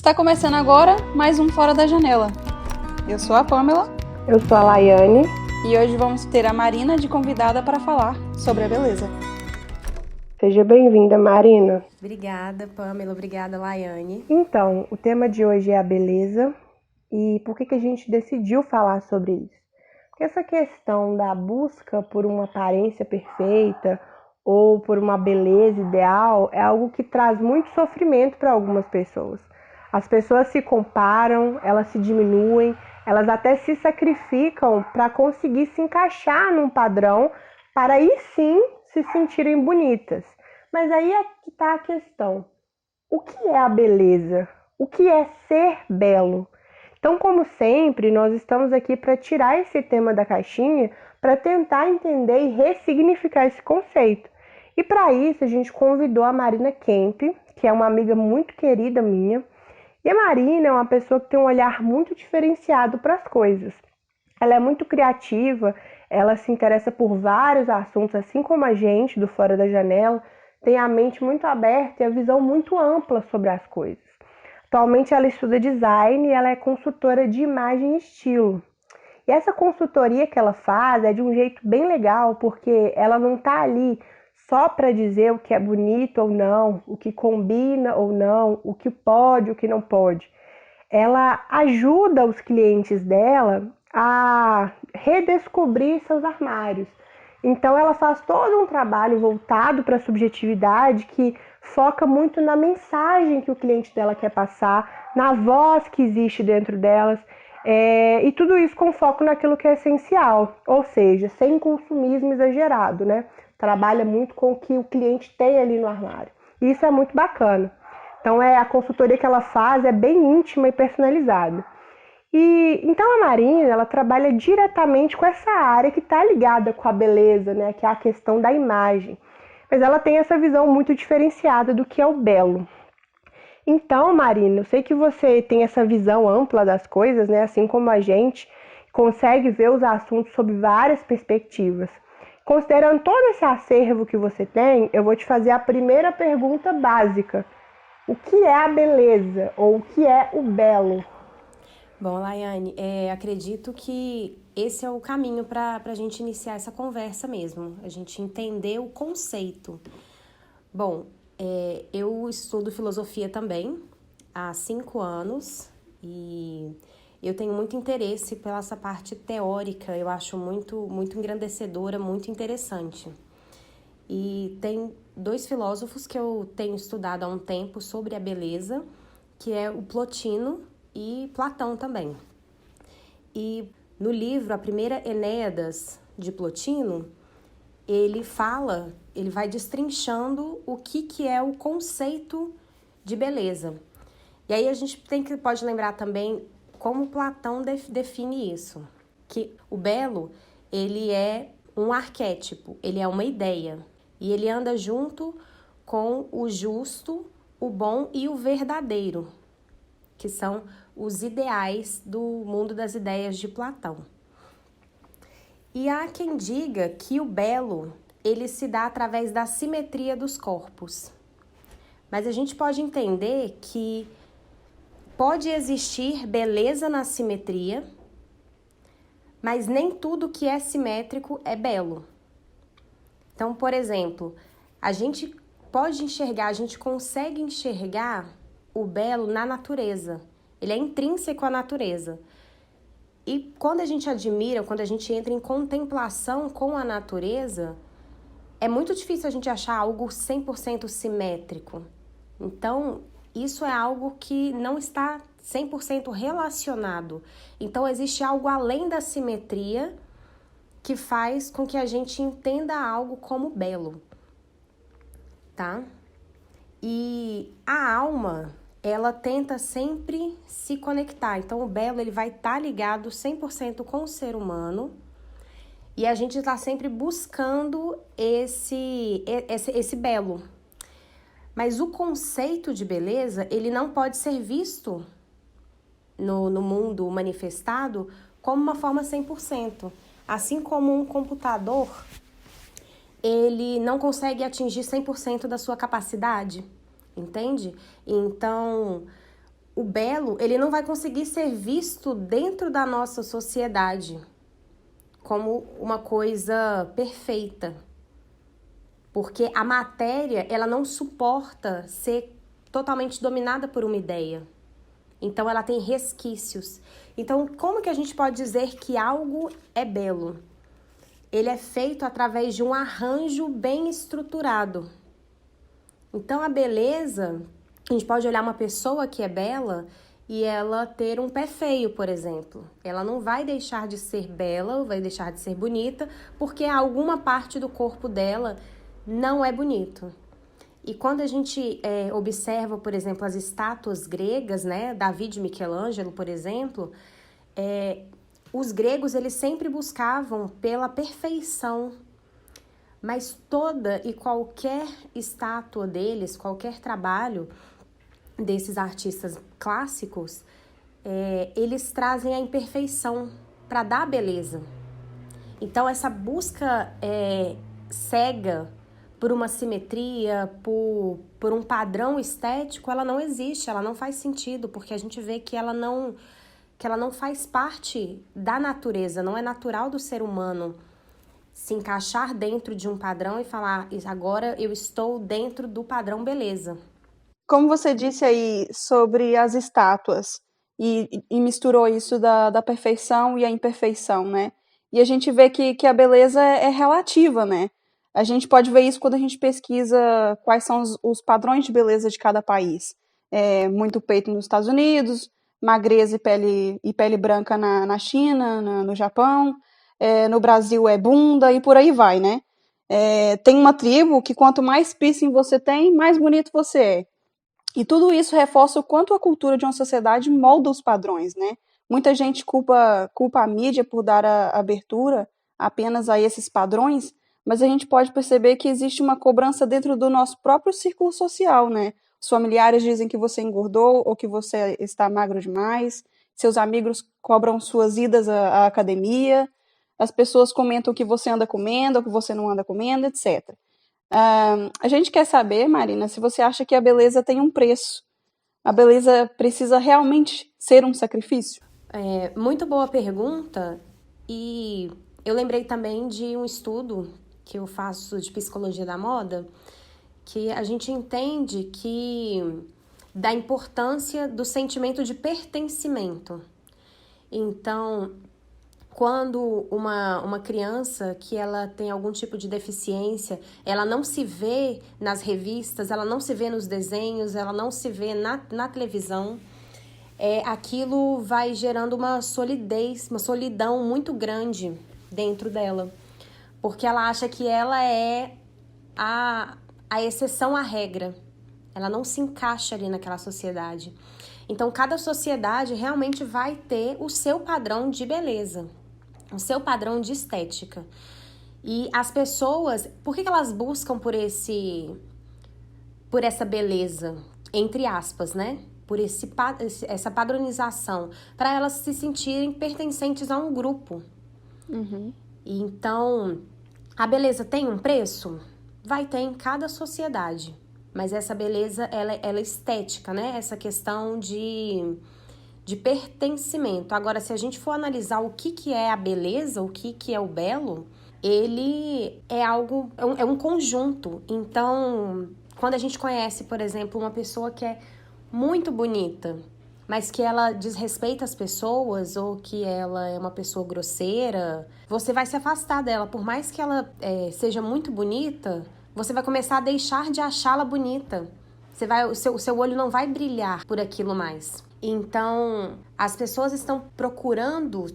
Está começando agora mais um Fora da Janela. Eu sou a Pamela. Eu sou a Laiane. E hoje vamos ter a Marina de convidada para falar sobre a beleza. Seja bem-vinda, Marina. Obrigada, Pamela. Obrigada, Laiane. Então, o tema de hoje é a beleza. E por que a gente decidiu falar sobre isso? Porque essa questão da busca por uma aparência perfeita ou por uma beleza ideal é algo que traz muito sofrimento para algumas pessoas. As pessoas se comparam, elas se diminuem, elas até se sacrificam para conseguir se encaixar num padrão para aí sim se sentirem bonitas. Mas aí é que está a questão. O que é a beleza? O que é ser belo? Então, como sempre, nós estamos aqui para tirar esse tema da caixinha, para tentar entender e ressignificar esse conceito. E para isso, a gente convidou a Marina Kemp, que é uma amiga muito querida minha. E a Marina é uma pessoa que tem um olhar muito diferenciado para as coisas. Ela é muito criativa, ela se interessa por vários assuntos, assim como a gente do Fora da Janela, tem a mente muito aberta e a visão muito ampla sobre as coisas. Atualmente ela estuda design e ela é consultora de imagem e estilo. E essa consultoria que ela faz é de um jeito bem legal, porque ela não está ali só para dizer o que é bonito ou não, o que combina ou não, o que pode, o que não pode. Ela ajuda os clientes dela a redescobrir seus armários. Então ela faz todo um trabalho voltado para a subjetividade que foca muito na mensagem que o cliente dela quer passar, na voz que existe dentro delas, e tudo isso com foco naquilo que é essencial, ou seja, sem consumismo exagerado, né? Trabalha muito com o que o cliente tem ali no armário. E isso é muito bacana. Então a consultoria que ela faz é bem íntima e personalizada. E então a Marina, ela trabalha diretamente com essa área que está ligada com a beleza, né? Que é a questão da imagem. Mas ela tem essa visão muito diferenciada do que é o belo. Então, Marina, eu sei que você tem essa visão ampla das coisas, né? Assim como a gente consegue ver os assuntos sob várias perspectivas. Considerando todo esse acervo que você tem, eu vou te fazer a primeira pergunta básica. O que é a beleza ou o que é o belo? Bom, Laiane, acredito que esse é o caminho para a gente iniciar essa conversa mesmo, a gente entender o conceito. Bom, eu estudo filosofia também há 5 anos e eu tenho muito interesse pela essa parte teórica, eu acho muito engrandecedora, muito interessante. E tem 2 filósofos que eu tenho estudado há um tempo sobre a beleza, que é o Plotino e Platão também. E no livro A Primeira Enéidas, de Plotino, ele vai destrinchando o que é o conceito de beleza. E aí a gente pode lembrar também como Platão define isso, que o belo, ele é um arquétipo, ele é uma ideia, e ele anda junto com o justo, o bom e o verdadeiro, que são os ideais do mundo das ideias de Platão. E há quem diga que o belo, ele se dá através da simetria dos corpos. Mas a gente pode entender que pode existir beleza na simetria, mas nem tudo que é simétrico é belo. Então, por exemplo, a gente consegue enxergar o belo na natureza. Ele é intrínseco à natureza. E quando a gente admira, quando a gente entra em contemplação com a natureza, é muito difícil a gente achar algo 100% simétrico. Então, isso é algo que não está 100% relacionado. Então, existe algo além da simetria que faz com que a gente entenda algo como belo, tá? E a alma, ela tenta sempre se conectar. Então, o belo, ele vai estar ligado 100% com o ser humano e a gente está sempre buscando esse belo. Mas o conceito de beleza, ele não pode ser visto no mundo manifestado como uma forma 100%. Assim como um computador, ele não consegue atingir 100% da sua capacidade, entende? Então, o belo, ele não vai conseguir ser visto dentro da nossa sociedade como uma coisa perfeita, porque a matéria, ela não suporta ser totalmente dominada por uma ideia. Então, ela tem resquícios. Então, como que a gente pode dizer que algo é belo? Ele é feito através de um arranjo bem estruturado. Então, a beleza, a gente pode olhar uma pessoa que é bela e ela ter um pé feio, por exemplo. Ela não vai deixar de ser bela, vai deixar de ser bonita, porque alguma parte do corpo dela não é bonito. E quando a gente observa, por exemplo, as estátuas gregas, né, David e Michelangelo, por exemplo, os gregos, eles sempre buscavam pela perfeição, mas toda e qualquer estátua deles, qualquer trabalho desses artistas clássicos, eles trazem a imperfeição para dar beleza. Então, essa busca cega por uma simetria, por um padrão estético, ela não existe, ela não faz sentido, porque a gente vê que ela não faz parte da natureza, não é natural do ser humano se encaixar dentro de um padrão e falar, agora eu estou dentro do padrão beleza. Como você disse aí sobre as estátuas e misturou isso da perfeição e a imperfeição, né? E a gente vê que a beleza é relativa, né? A gente pode ver isso quando a gente pesquisa quais são os padrões de beleza de cada país. Muito peito nos Estados Unidos, magreza e pele branca na China, no Japão, no Brasil é bunda e por aí vai, né? Tem uma tribo que quanto mais piercing você tem, mais bonito você é. E tudo isso reforça o quanto a cultura de uma sociedade molda os padrões, né? Muita gente culpa a mídia por dar a abertura apenas a esses padrões, mas a gente pode perceber que existe uma cobrança dentro do nosso próprio círculo social, né? Os familiares dizem que você engordou ou que você está magro demais, seus amigos cobram suas idas à academia, as pessoas comentam o que você anda comendo, o que você não anda comendo, etc. A gente quer saber, Marina, se você acha que a beleza tem um preço. A beleza precisa realmente ser um sacrifício? Muito boa pergunta, e eu lembrei também de um estudo que eu faço de psicologia da moda, que a gente entende que da importância do sentimento de pertencimento. Então, quando uma criança que ela tem algum tipo de deficiência, ela não se vê nas revistas, ela não se vê nos desenhos, ela não se vê na televisão, aquilo vai gerando uma solidez, uma solidão muito grande dentro dela, porque ela acha que ela é a exceção à regra, ela não se encaixa ali naquela sociedade. Então, cada sociedade realmente vai ter o seu padrão de beleza, o seu padrão de estética. E as pessoas, por que elas buscam por essa beleza, entre aspas, né? Por essa padronização, para elas se sentirem pertencentes a um grupo. Uhum. Então, a beleza tem um preço? Vai ter em cada sociedade. Mas essa beleza, ela é estética, né? Essa questão de pertencimento. Agora, se a gente for analisar o que é a beleza, o que é o belo, ele é algo, é um conjunto. Então, quando a gente conhece, por exemplo, uma pessoa que é muito bonita, mas que ela desrespeita as pessoas ou que ela é uma pessoa grosseira, você vai se afastar dela. Por mais que ela seja muito bonita, você vai começar a deixar de achá-la bonita. O seu olho não vai brilhar por aquilo mais. Então, as pessoas estão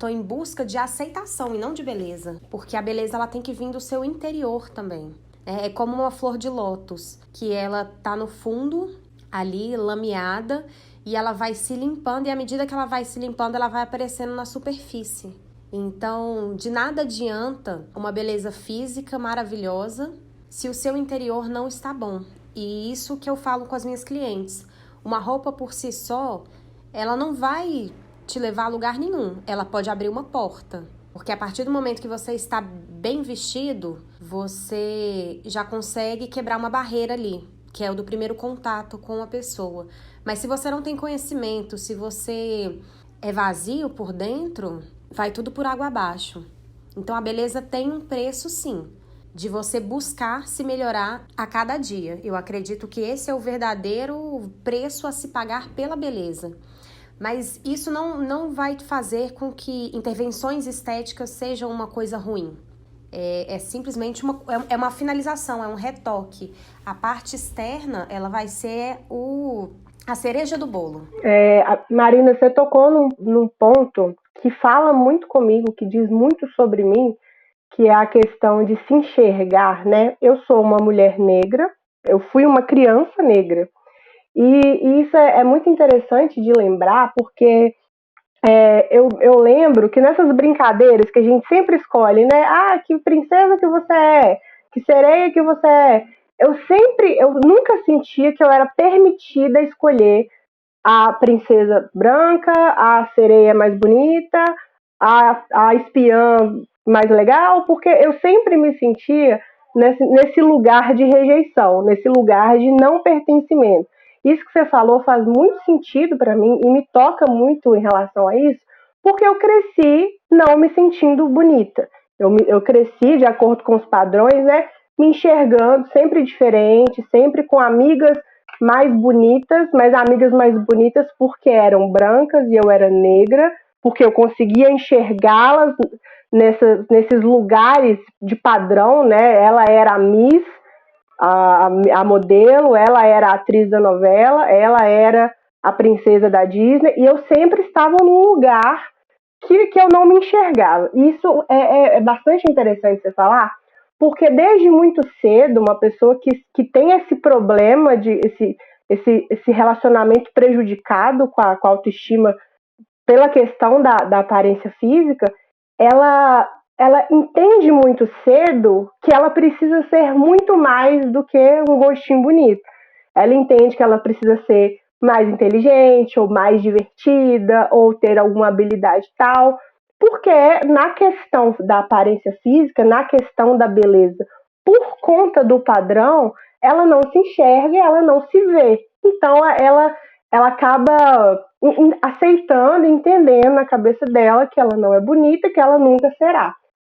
em busca de aceitação e não de beleza. Porque a beleza ela tem que vir do seu interior também. É como uma flor de lótus, que ela tá no fundo, ali, lameada, e ela vai se limpando, e à medida que ela vai se limpando, ela vai aparecendo na superfície. Então, de nada adianta uma beleza física maravilhosa se o seu interior não está bom. E isso que eu falo com as minhas clientes. Uma roupa por si só, ela não vai te levar a lugar nenhum. Ela pode abrir uma porta. Porque a partir do momento que você está bem vestido, você já consegue quebrar uma barreira ali. que é o do primeiro contato com a pessoa. Mas se você não tem conhecimento, se você é vazio por dentro, vai tudo por água abaixo. Então a beleza tem um preço, sim, de você buscar se melhorar a cada dia. Eu acredito que esse é o verdadeiro preço a se pagar pela beleza. Mas isso não vai fazer com que intervenções estéticas sejam uma coisa ruim. É simplesmente uma finalização, é um retoque. A parte externa, ela vai ser a cereja do bolo. Marina, você tocou num ponto que fala muito comigo, que diz muito sobre mim, que é a questão de se enxergar, né? Eu sou uma mulher negra, eu fui uma criança negra. E isso é muito interessante de lembrar, porque eu lembro que nessas brincadeiras que a gente sempre escolhe, né? Ah, que princesa que você é, que sereia que você é. Eu nunca sentia que eu era permitida escolher a princesa branca, a sereia mais bonita, a espiã mais legal, porque eu sempre me sentia nesse lugar de rejeição, nesse lugar de não pertencimento. Isso que você falou faz muito sentido para mim e me toca muito em relação a isso, porque eu cresci não me sentindo bonita. Eu cresci de acordo com os padrões, né? Me enxergando sempre diferente, sempre com amigas mais bonitas, mas amigas mais bonitas porque eram brancas e eu era negra, porque eu conseguia enxergá-las nesses lugares de padrão, né? Ela era a Miss, a modelo, ela era a atriz da novela, ela era a princesa da Disney, e eu sempre estava num lugar que eu não me enxergava. Isso é bastante interessante você falar, porque desde muito cedo, uma pessoa que tem esse problema, esse relacionamento prejudicado com a autoestima pela questão da aparência física, ela entende muito cedo que ela precisa ser muito mais do que um rostinho bonito. Ela entende que ela precisa ser mais inteligente, ou mais divertida, ou ter alguma habilidade tal, porque na questão da aparência física, na questão da beleza, por conta do padrão, ela não se enxerga, ela não se vê. Então ela acaba aceitando, entendendo na cabeça dela que ela não é bonita, que ela nunca será.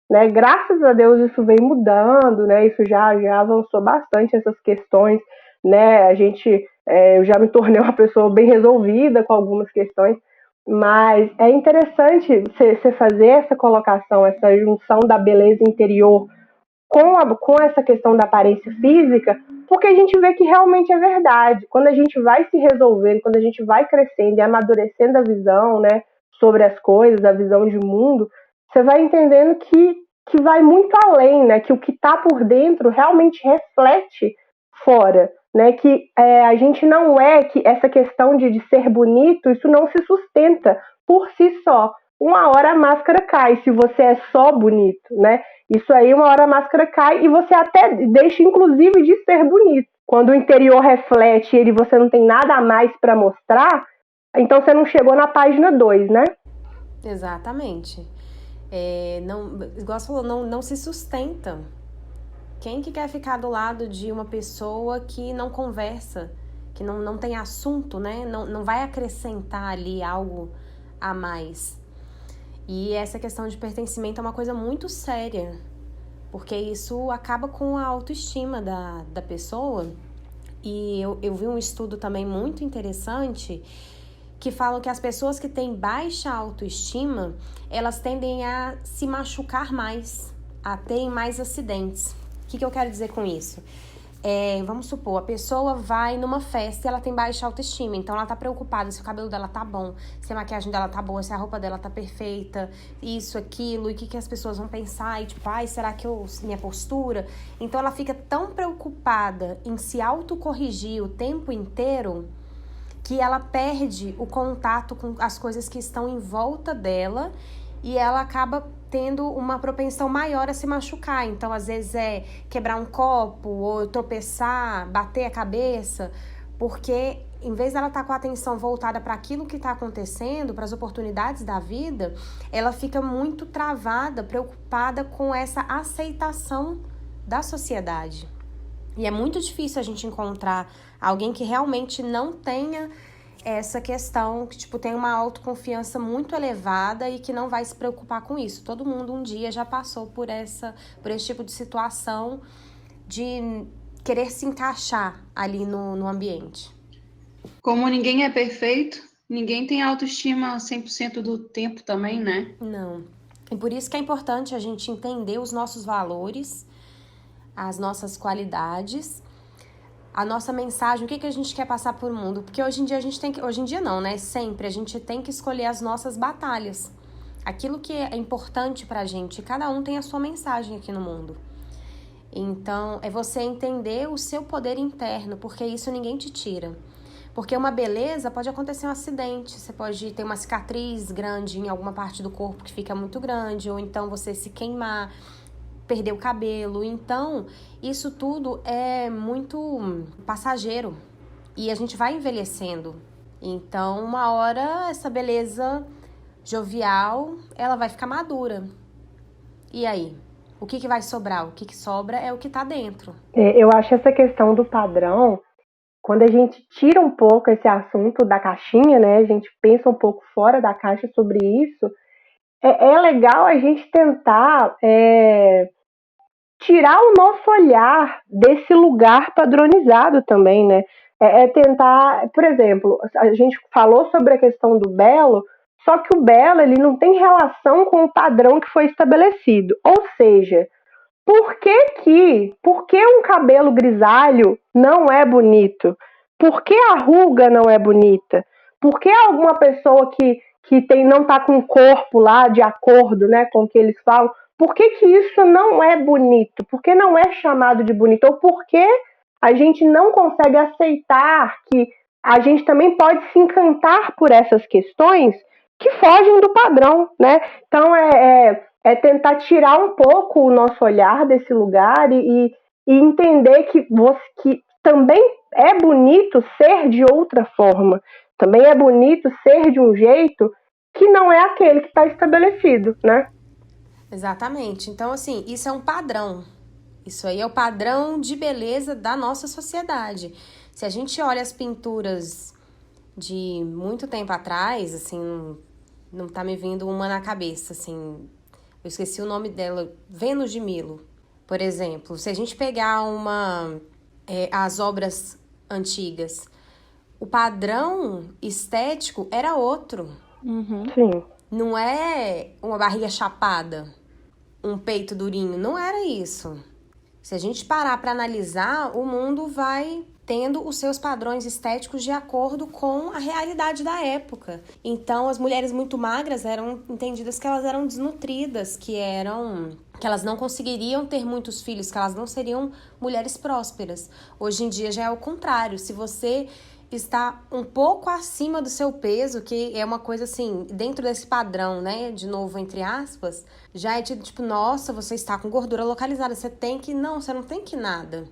Né? Graças a Deus isso vem mudando, né? Isso já avançou bastante, essas questões, né? Eu já me tornei uma pessoa bem resolvida com algumas questões, mas é interessante você fazer essa colocação, essa junção da beleza interior com essa questão da aparência física, porque a gente vê que realmente é verdade. Quando a gente vai se resolvendo, quando a gente vai crescendo e amadurecendo a visão, né, sobre as coisas, a visão de mundo, você vai entendendo que vai muito além, né, que o que está por dentro realmente reflete fora, né, que a gente não que essa questão de ser bonito, isso não se sustenta por si só. Uma hora a máscara cai, se você é só bonito, né? Isso aí, uma hora a máscara cai e você até deixa, inclusive, de ser bonito. Quando o interior reflete e você não tem nada a mais para mostrar, então você não chegou na página 2, né? Exatamente. Igual você falou, não se sustenta. Quem que quer ficar do lado de uma pessoa que não conversa, que não tem assunto, né? Não vai acrescentar ali algo a mais. E essa questão de pertencimento é uma coisa muito séria, porque isso acaba com a autoestima da pessoa. E eu vi um estudo também muito interessante que falam que as pessoas que têm baixa autoestima, elas tendem a se machucar mais, a terem mais acidentes. O que eu quero dizer com isso? Vamos supor, a pessoa vai numa festa e ela tem baixa autoestima, então ela tá preocupada se o cabelo dela tá bom, se a maquiagem dela tá boa, se a roupa dela tá perfeita, isso, aquilo, e o que as pessoas vão pensar, e tipo, será que minha postura? Então ela fica tão preocupada em se autocorrigir o tempo inteiro que ela perde o contato com as coisas que estão em volta dela e ela acaba tendo uma propensão maior a se machucar. Então, às vezes, quebrar um copo ou tropeçar, bater a cabeça, porque em vez dela estar com a atenção voltada para aquilo que está acontecendo, para as oportunidades da vida, ela fica muito travada, preocupada com essa aceitação da sociedade. E é muito difícil a gente encontrar alguém que realmente não tenha essa questão, que tipo, tem uma autoconfiança muito elevada e que não vai se preocupar com isso. Todo mundo um dia já passou por esse tipo de situação de querer se encaixar ali no ambiente. Como ninguém é perfeito, ninguém tem autoestima 100% do tempo também, né? Não. E por isso que é importante a gente entender os nossos valores, as nossas qualidades, a nossa mensagem, o que a gente quer passar pro mundo. Porque hoje em dia a gente tem que... Hoje em dia não, né? Sempre a gente tem que escolher as nossas batalhas. Aquilo que é importante pra gente. Cada um tem a sua mensagem aqui no mundo. Então, é você entender o seu poder interno, porque isso ninguém te tira. Porque uma beleza pode acontecer um acidente, você pode ter uma cicatriz grande em alguma parte do corpo que fica muito grande, ou então você se queimar, perder o cabelo. Então, isso tudo é muito passageiro e a gente vai envelhecendo. Então, uma hora essa beleza jovial, ela vai ficar madura. E aí? O que vai sobrar? O que sobra é o que tá dentro. Eu acho essa questão do padrão, quando a gente tira um pouco esse assunto da caixinha, né? A gente pensa um pouco fora da caixa sobre isso. É legal a gente tentar tirar o nosso olhar desse lugar padronizado também, né? Tentar, por exemplo, a gente falou sobre a questão do belo, só que o belo ele não tem relação com o padrão que foi estabelecido. Ou seja, por que um cabelo grisalho não é bonito? Por que a ruga não é bonita? Por que alguma pessoa que não está com o corpo lá de acordo, né, com o que eles falam, por que isso não é bonito? Por que não é chamado de bonito? Ou por que a gente não consegue aceitar que a gente também pode se encantar por essas questões que fogem do padrão, né? Então, tentar tirar um pouco o nosso olhar desse lugar e entender que também é bonito ser de outra forma, também é bonito ser de um jeito que não é aquele que está estabelecido, né? Exatamente. Então, assim, isso é um padrão. Isso aí é o padrão de beleza da nossa sociedade. Se a gente olha as pinturas de muito tempo atrás, assim, não tá me vindo uma na cabeça, assim, eu esqueci o nome dela, Vênus de Milo, por exemplo. Se a gente pegar as obras antigas, o padrão estético era outro. Sim. Não é uma barriga chapada, um peito durinho, não era isso. Se a gente parar para analisar, o mundo vai tendo os seus padrões estéticos de acordo com a realidade da época. Então, as mulheres muito magras eram entendidas que elas eram desnutridas, que elas não conseguiriam ter muitos filhos, que elas não seriam mulheres prósperas. Hoje em dia já é o contrário. Se você está um pouco acima do seu peso, que é uma coisa assim, dentro desse padrão, né, de novo, entre aspas, já é tipo, nossa, você está com gordura localizada, você não tem que nada.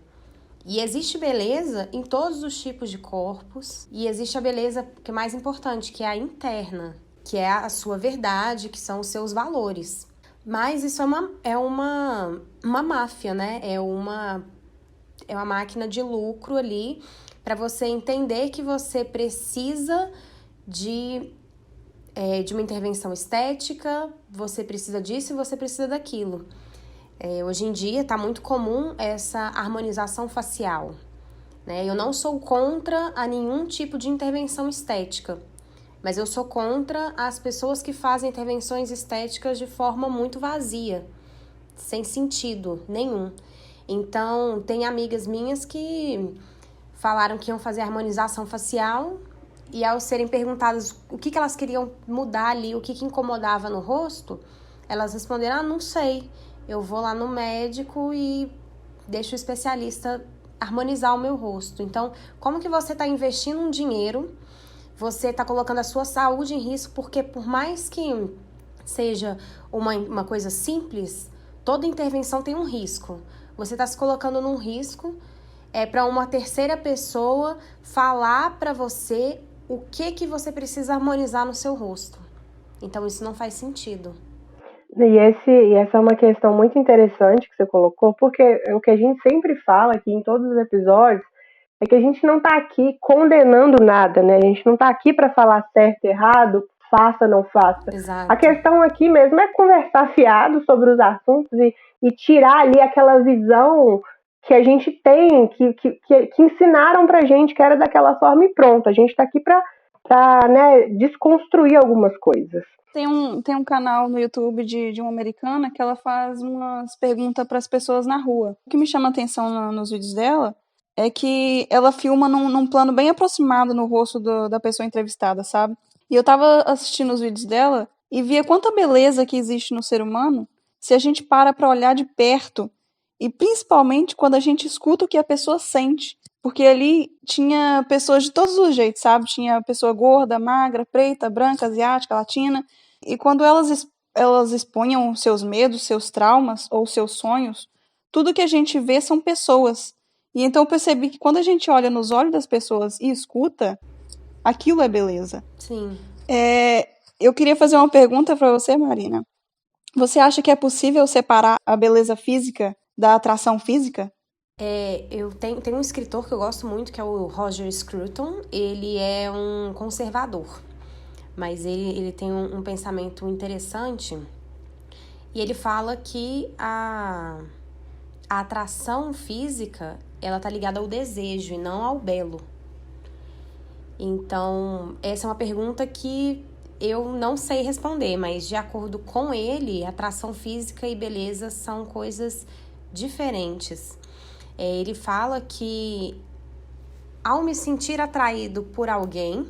E existe beleza em todos os tipos de corpos, e existe a beleza que é mais importante, que é a interna, que é a sua verdade, que são os seus valores. Mas isso é uma máfia, né? É uma máquina de lucro ali, para você entender que você precisa de uma intervenção estética, você precisa disso e você precisa daquilo. Hoje em dia está muito comum essa harmonização facial, né? Eu não sou contra a nenhum tipo de intervenção estética, mas eu sou contra as pessoas que fazem intervenções estéticas de forma muito vazia, sem sentido nenhum. Então, tem amigas minhas que falaram que iam fazer harmonização facial e ao serem perguntadas o que elas queriam mudar ali, o que incomodava no rosto, elas responderam, não sei, eu vou lá no médico e deixo o especialista harmonizar o meu rosto. Então, como que você está investindo um dinheiro, você está colocando a sua saúde em risco, porque por mais que seja uma coisa simples, toda intervenção tem um risco. Você está se colocando num risco para uma terceira pessoa falar para você o que você precisa harmonizar no seu rosto. Então, isso não faz sentido. E essa é uma questão muito interessante que você colocou, porque o que a gente sempre fala aqui em todos os episódios é que a gente não está aqui condenando nada, né? A gente não está aqui para falar certo, errado, faça, não faça. Exato. A questão aqui mesmo é conversar fiado sobre os assuntos e tirar ali aquela visão que a gente tem, que ensinaram pra gente que era daquela forma e pronto. A gente está aqui para né, desconstruir algumas coisas. Tem um canal no YouTube de uma americana que ela faz umas perguntas para as pessoas na rua. O que me chama a atenção nos vídeos dela é que ela filma num plano bem aproximado no rosto da pessoa entrevistada, sabe? E eu tava assistindo os vídeos dela e via quanta beleza que existe no ser humano se a gente para olhar de perto e principalmente quando a gente escuta o que a pessoa sente. Porque ali tinha pessoas de todos os jeitos, sabe? Tinha pessoa gorda, magra, preta, branca, asiática, latina. E quando elas expunham seus medos, seus traumas ou seus sonhos, tudo que a gente vê são pessoas. E então eu percebi que quando a gente olha nos olhos das pessoas e escuta, aquilo é beleza. Sim. Eu queria fazer uma pergunta para você, Marina. Você acha que é possível separar a beleza física da atração física? Eu tenho um escritor que eu gosto muito, que é o Roger Scruton. Ele é um conservador, mas ele tem um pensamento interessante. E ele fala que a atração física, ela tá ligada ao desejo e não ao belo. Então, essa é uma pergunta que eu não sei responder, mas de acordo com ele, atração física e beleza são coisas diferentes. Ele fala que ao me sentir atraído por alguém,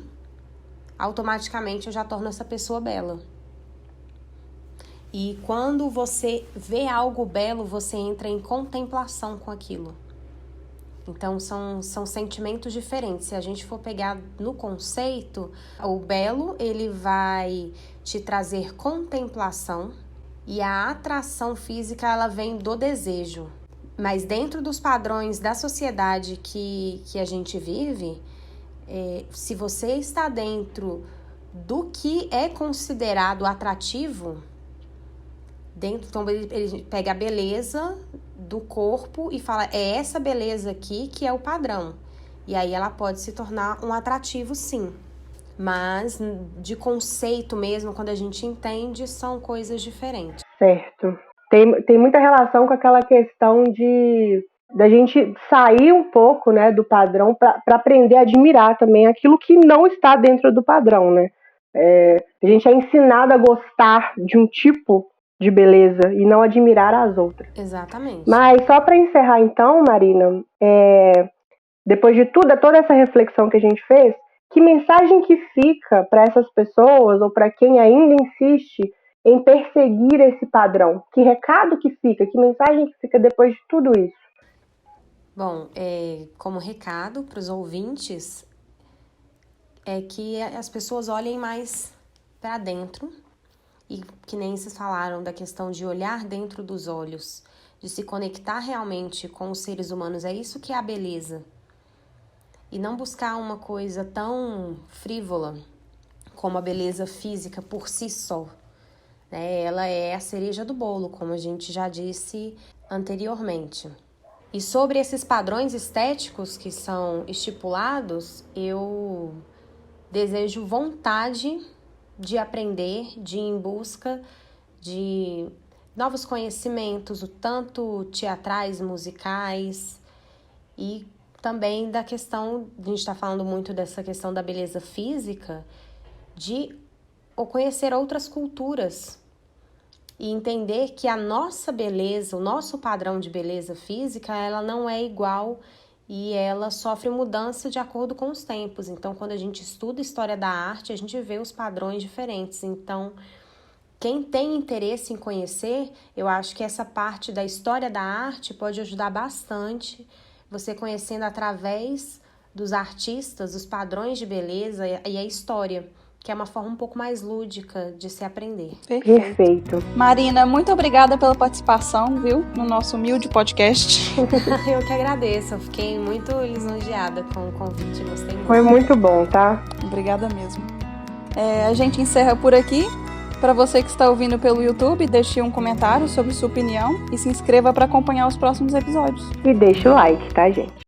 automaticamente eu já torno essa pessoa bela. E quando você vê algo belo, você entra em contemplação com aquilo. Então, são sentimentos diferentes. Se a gente for pegar no conceito, o belo, ele vai te trazer contemplação e a atração física, ela vem do desejo. Mas dentro dos padrões da sociedade que a gente vive, se você está dentro do que é considerado atrativo, então ele pega a beleza do corpo e fala, é essa beleza aqui que é o padrão. E aí ela pode se tornar um atrativo, sim. Mas de conceito mesmo, quando a gente entende, são coisas diferentes. Certo. Tem muita relação com aquela questão da gente sair um pouco, né, do padrão para aprender a admirar também aquilo que não está dentro do padrão, né? A gente é ensinado a gostar de um tipo de beleza e não admirar as outras. Exatamente. Mas só para encerrar então, Marina, depois de toda essa reflexão que a gente fez, que mensagem que fica para essas pessoas ou para quem ainda insiste em perseguir esse padrão? Que recado que fica? Que mensagem que fica depois de tudo isso? Bom, como recado para os ouvintes, é que as pessoas olhem mais para dentro e que nem vocês falaram da questão de olhar dentro dos olhos, de se conectar realmente com os seres humanos. É isso que é a beleza. E não buscar uma coisa tão frívola como a beleza física por si só. Ela é a cereja do bolo, como a gente já disse anteriormente. E sobre esses padrões estéticos que são estipulados, eu desejo vontade de aprender, de ir em busca de novos conhecimentos, tanto teatrais, musicais, e também da questão, a gente está falando muito dessa questão da beleza física, de conhecer outras culturas e entender que a nossa beleza, o nosso padrão de beleza física, ela não é igual e ela sofre mudança de acordo com os tempos. Então, quando a gente estuda história da arte, a gente vê os padrões diferentes. Então, quem tem interesse em conhecer, eu acho que essa parte da história da arte pode ajudar bastante, você conhecendo através dos artistas, os padrões de beleza e a história, que é uma forma um pouco mais lúdica de se aprender. Perfeito. Marina, muito obrigada pela participação, viu? No nosso humilde podcast. Eu que agradeço, eu fiquei muito lisonjeada com o convite, gostei muito. Foi muito bom, tá? Obrigada mesmo. A gente encerra por aqui. Para você que está ouvindo pelo YouTube, deixe um comentário sobre sua opinião e se inscreva para acompanhar os próximos episódios. E deixa o like, tá, gente?